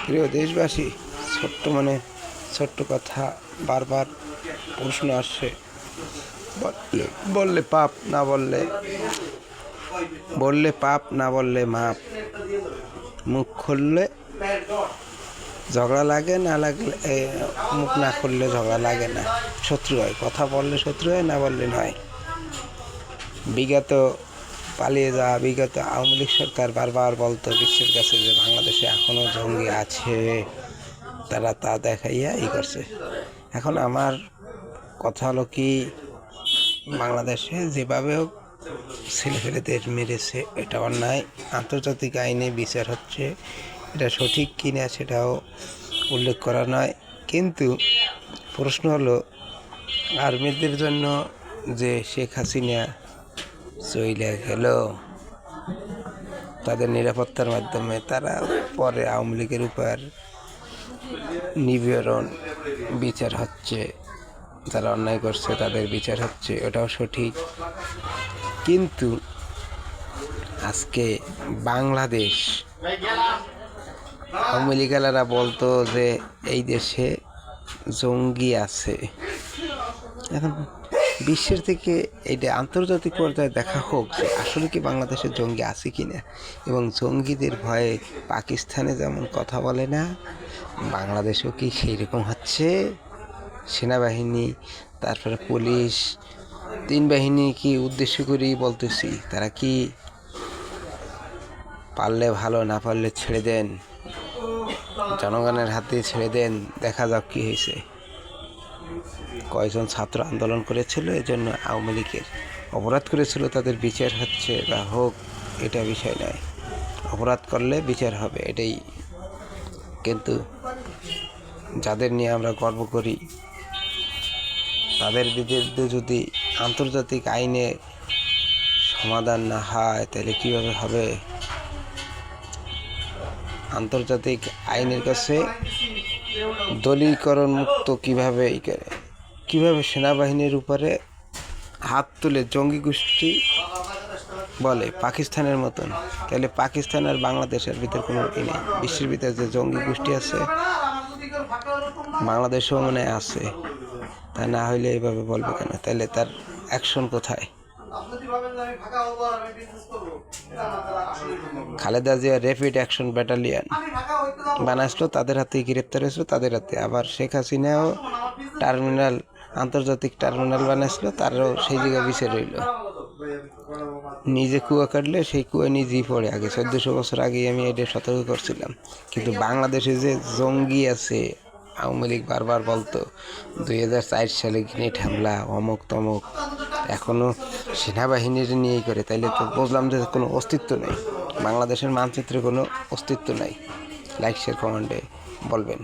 প্রিয় দেশবাসী, ছোট্ট কথা, বারবার প্রশ্ন আসছে, বললে পাপ, না বললে মাপ। মুখ খুললে ঝগড়া লাগে, না লাগলে মুখ না খুললে ঝগড়া লাগে না, শত্রু হয়। কথা বললে শত্রু হয়, না বললে নয়। বিগত আওয়ামী লীগ সরকার বারবার বলতো বিশ্বের কাছে যে বাংলাদেশে এখনও জঙ্গি আছে, তারা তা দেখাইয়া করছে। এখন আমার কথা হলো কি, বাংলাদেশে যেভাবে হোক ছেলেফেলেদের মেরেছে, এটা অন্যায়। আন্তর্জাতিক আইনে বিচার হচ্ছে, এটা সঠিক কিনা সেটাও উল্লেখ করা নয়। কিন্তু প্রশ্ন হলো, আর্মিদের জন্য যে শেখ হাসিনা চইলে গেল, তাদের নিরাপত্তার মাধ্যমে তারা পরে আওয়ামী লীগের উপর নিবেদন বিচার হচ্ছে, যারা অন্যায় করছে তাদের বিচার হচ্ছে, ওটাও সঠিক। কিন্তু আজকে বাংলাদেশ আওয়ামী লীগেরা বলতো যে এই দেশে জঙ্গি আছে। এখন বিশ্বের থেকে এইটা আন্তর্জাতিক পর্যায়ে দেখা হোক যে আসলে কি বাংলাদেশে জঙ্গি আছে কিনা, এবং জঙ্গিদের ভয়ে পাকিস্তানে যেমন কথা বলে না, বাংলাদেশেও কি সেই রকম হচ্ছে। সেনাবাহিনী, তারপরে পুলিশ, তিন বাহিনী কি উদ্দেশ্য করেই বলতেছি, তারা কি পারলে ভালো, না পারলে ছেড়ে দেন, জনগণের হাতে ছেড়ে দেন, দেখা যাক কি হয়েছে। কয়েকজন ছাত্র আন্দোলন করেছিল, এজন্য আওয়ামী লীগের অপরাধ করেছিল, তাদের বিচার হচ্ছে বা হোক, এটা বিষয় নয়। অপরাধ করলে বিচার হবে, এটাই। কিন্তু যাদের নিয়ে আমরা গর্ব করি, তাদের বিরুদ্ধে যদি আন্তর্জাতিক আইনে সমাধান না হয়, তাহলে কীভাবে হবে? আন্তর্জাতিক আইনের কাছে দলীয়করণ মুক্ত কিভাবে সেনাবাহিনীর উপরে হাত তুলে জঙ্গি গোষ্ঠী বলে পাকিস্তানের মতন, তাহলে পাকিস্তান আর বাংলাদেশের ভিতর কোনো নেই। বিশ্বের ভিতরে যে জঙ্গি গোষ্ঠী আছে, বাংলাদেশেও মনে আছে। তা না হইলে এইভাবে বলবে কেন? তাহলে তার অ্যাকশন কোথায়? Khaleda Zia rapid action battalion বানাইছিল, তাদের হাতেই গ্রেপ্তার হয়েছিল, তাদের হাতে। আবার শেখ হাসিনাও আন্তর্জাতিক টার্মিনাল বানাইছিল, তারও সেই জায়গায় বিচার রইল। নিজে কুয়া কাটলে সেই কুয়া নিজেই পড়ে। আগে 1400 বছর আগে আমি এটা সতর্ক করছিলাম। কিন্তু বাংলাদেশে যে জঙ্গি আছে, আওয়ামী লীগ বারবার বলতো 2004 সালে গ্রেনেড হামলা, অমুক তমুক, এখনও সেনাবাহিনীর নিয়েই করে। তাইলে তো বুঝলাম যে কোনো অস্তিত্ব নেই, বাংলাদেশের মানচিত্রে কোনো অস্তিত্ব নাই। লাইক শেয়ার কমেন্টে বলবেন।